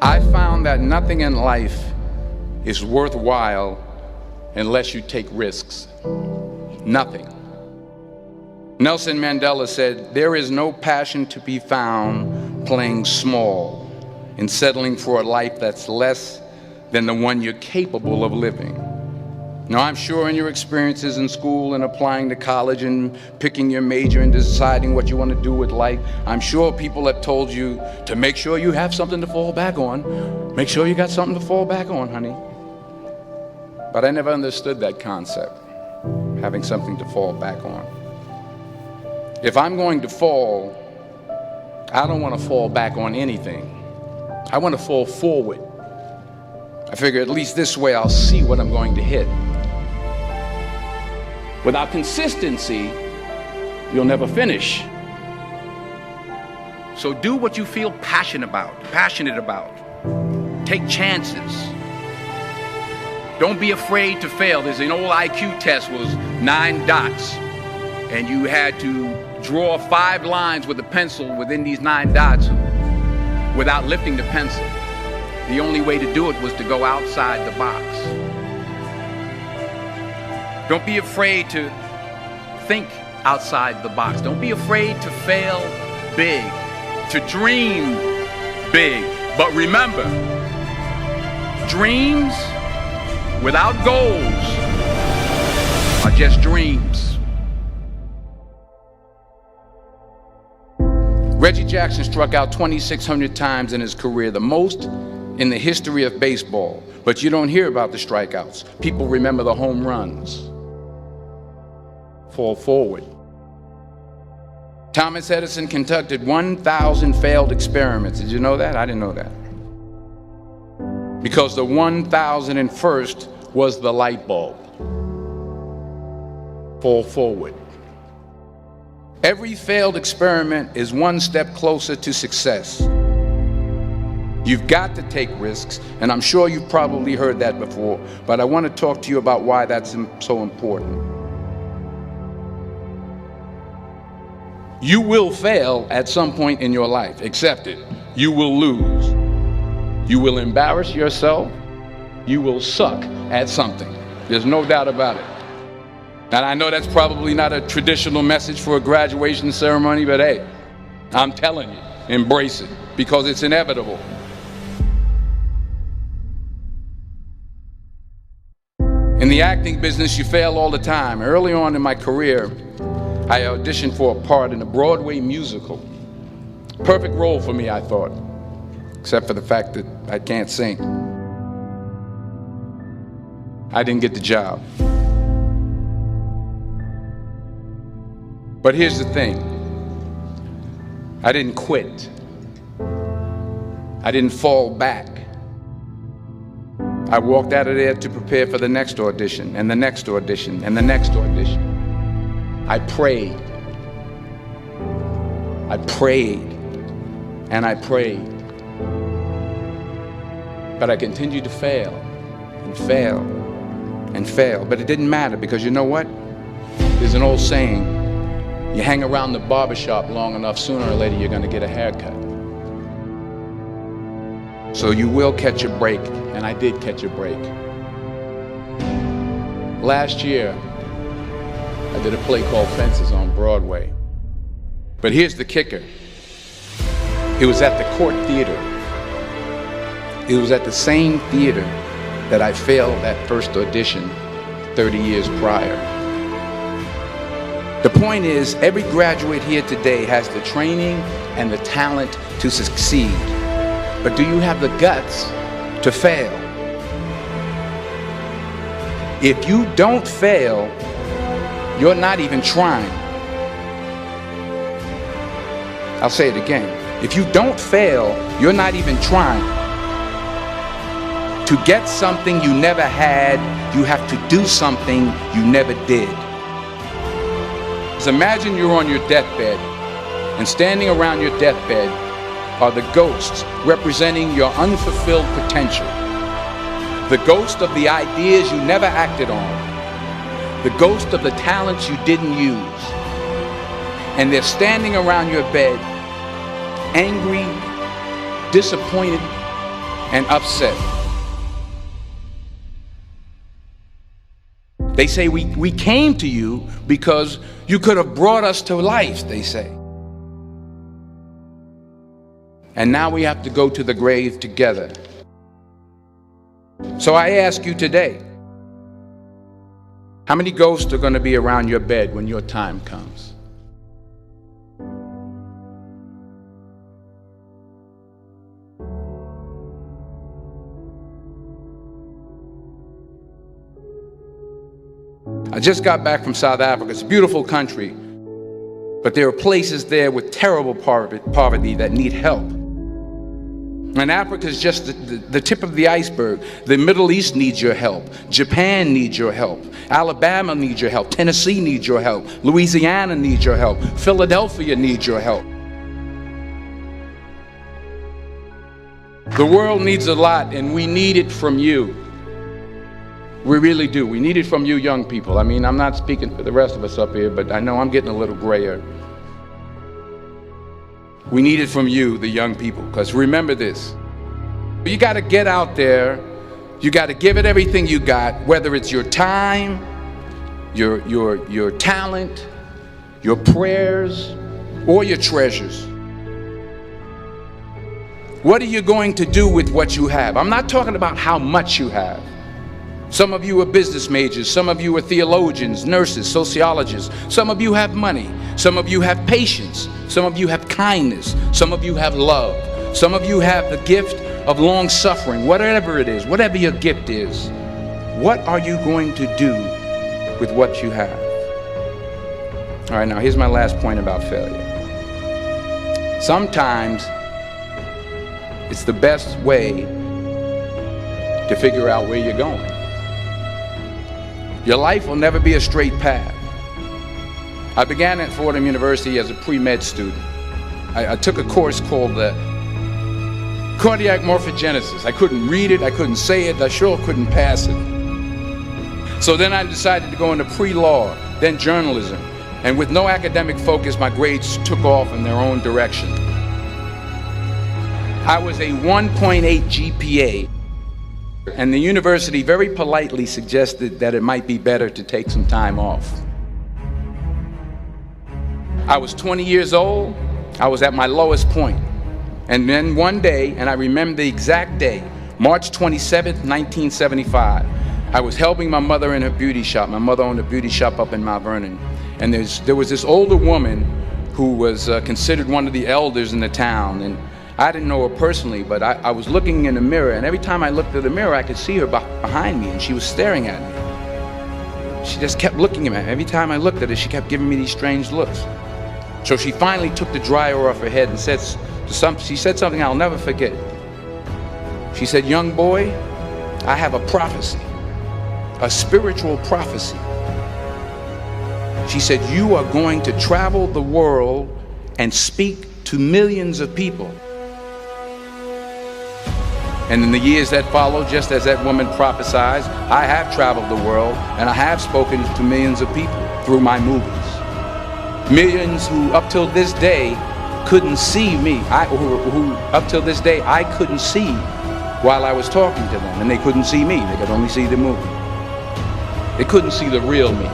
I found that nothing in life is worthwhile unless you take risks. Nothing. Nelson Mandela said, "There is no passion to be found playing small and settling for a life that's less than the one you're capable of living." Now, I'm sure in your experiences in school and applying to college and picking your major and deciding what you want to do with life, I'm sure people have told you to make sure you have something to fall back on. Make sure you got something to fall back on, honey. But I never understood that concept, having something to fall back on. If I'm going to fall, I don't want to fall back on anything. I want to fall forward. I figure at least this way I'll see what I'm going to hit. Without consistency, you'll never finish. So do what you feel passionate about. Take chances. Don't be afraid to fail. There's an old IQ test, was 9 dots, and you had to draw 5 lines with a pencil within these 9 dots without lifting the pencil. The only way to do it was to go outside the box. Don't be afraid to think outside the box. Don't be afraid to fail big, to dream big. But remember, dreams without goals are just dreams. Reggie Jackson struck out 2,600 times in his career, the most in the history of baseball. But you don't hear about the strikeouts. People remember the home runs. Fall forward. Thomas Edison conducted 1,000 failed experiments. Did you know that? I didn't know that. Because the 1,001st was the light bulb. Fall forward. Every failed experiment is one step closer to success. You've got to take risks, and I'm sure you've probably heard that before, but I want to talk to you about why that's so important. You will fail at some point in your life. Accept it. You will lose. You will embarrass yourself. You will suck at something. There's no doubt about it. And I know that's probably not a traditional message for a graduation ceremony, but hey, I'm telling you, embrace it, because it's inevitable. In the acting business, you fail all the time. Early on in my career, I auditioned for a part in a Broadway musical. Perfect role for me, I thought, except for the fact that I can't sing. I didn't get the job. But here's the thing. I didn't quit. I didn't fall back. I walked out of there to prepare for the next audition, and the next audition, and the next audition. I prayed. I prayed. And I prayed. But I continued to fail and fail and fail. But it didn't matter, because you know what? There's an old saying, you hang around the barbershop long enough, sooner or later you're going to get a haircut. So you will catch a break, and I did catch a break. Last year, I did a play called Fences on Broadway. But here's the kicker. It was at the Court Theater. It was at the same theater that I failed that first audition 30 years prior. The point is, every graduate here today has the training and the talent to succeed. But do you have the guts to fail? If you don't fail, you're not even trying. I'll say it again. If you don't fail, you're not even trying. To get something you never had, you have to do something you never did. So imagine you're on your deathbed, and standing around your deathbed are the ghosts representing your unfulfilled potential. The ghost of the ideas you never acted on. The ghost of the talents you didn't use. And they're standing around your bed, angry, disappointed, and upset. They say we came to you because you could have brought us to life, they say. And now we have to go to the grave together. So I ask you today, how many ghosts are going to be around your bed when your time comes? I just got back from South Africa. It's a beautiful country, but there are places there with terrible poverty that need help. And Africa is just the tip of the iceberg. The Middle East needs your help. Japan needs your help. Alabama needs your help. Tennessee needs your help. Louisiana needs your help. Philadelphia needs your help. The world needs a lot, and we need it from you. We really do. We need it from you young people. I mean, I'm not speaking for the rest of us up here, but I know I'm getting a little grayer. We need it from you, the young people, because remember this. You got to get out there. You got to give it everything you got, whether it's your time, your talent, your prayers, or your treasures. What are you going to do with what you have? I'm not talking about how much you have. Some of you are business majors, some of you are theologians, nurses, sociologists. Some of you have money, some of you have patience, some of you have kindness, some of you have love, some of you have the gift of long suffering. Whatever it is, whatever your gift is, what are you going to do with what you have? All right, now here's my last point about failure. Sometimes it's the best way to figure out where you're going. Your life will never be a straight path. I began at Fordham University as a pre-med student. I took a course called cardiac morphogenesis. I couldn't read it, I couldn't say it, I sure couldn't pass it. So then I decided to go into pre-law, then journalism. And with no academic focus, my grades took off in their own direction. I was a 1.8 GPA. And the university very politely suggested that it might be better to take some time off. I was 20 years old. I was at my lowest point. And then one day, and I remember the exact day, March 27th, 1975, I was helping my mother in her beauty shop. My mother owned a beauty shop up in Mount Vernon. And there was this older woman who was considered one of the elders in the town. And I didn't know her personally, but I was looking in the mirror, and every time I looked at the mirror, I could see her behind me, and she was staring at me. She just kept looking at me. Every time I looked at her, she kept giving me these strange looks. So she finally took the dryer off her head and she said something I'll never forget. She said, "Young boy, I have a prophecy, a spiritual prophecy." She said, "You are going to travel the world and speak to millions of people." And in the years that followed, just as that woman prophesied, I have traveled the world and I have spoken to millions of people through my movies. Millions who up till this day couldn't see me, who up till this day I couldn't see while I was talking to them, and they couldn't see me, they could only see the movie. They couldn't see the real me.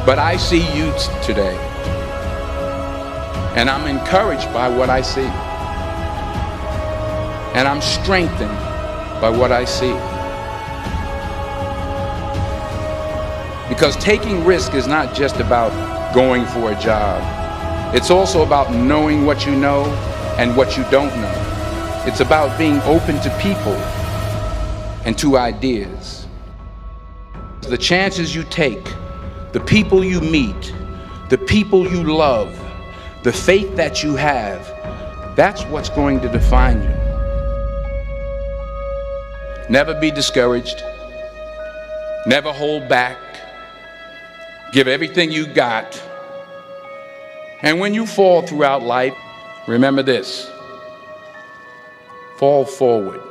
But I see you today, and I'm encouraged by what I see. And I'm strengthened by what I see. Because taking risk is not just about going for a job. It's also about knowing what you know and what you don't know. It's about being open to people and to ideas. The chances you take, the people you meet, the people you love, the faith that you have, that's what's going to define you. Never be discouraged. Never hold back. Give everything you got. And when you fall throughout life, remember this: fall forward.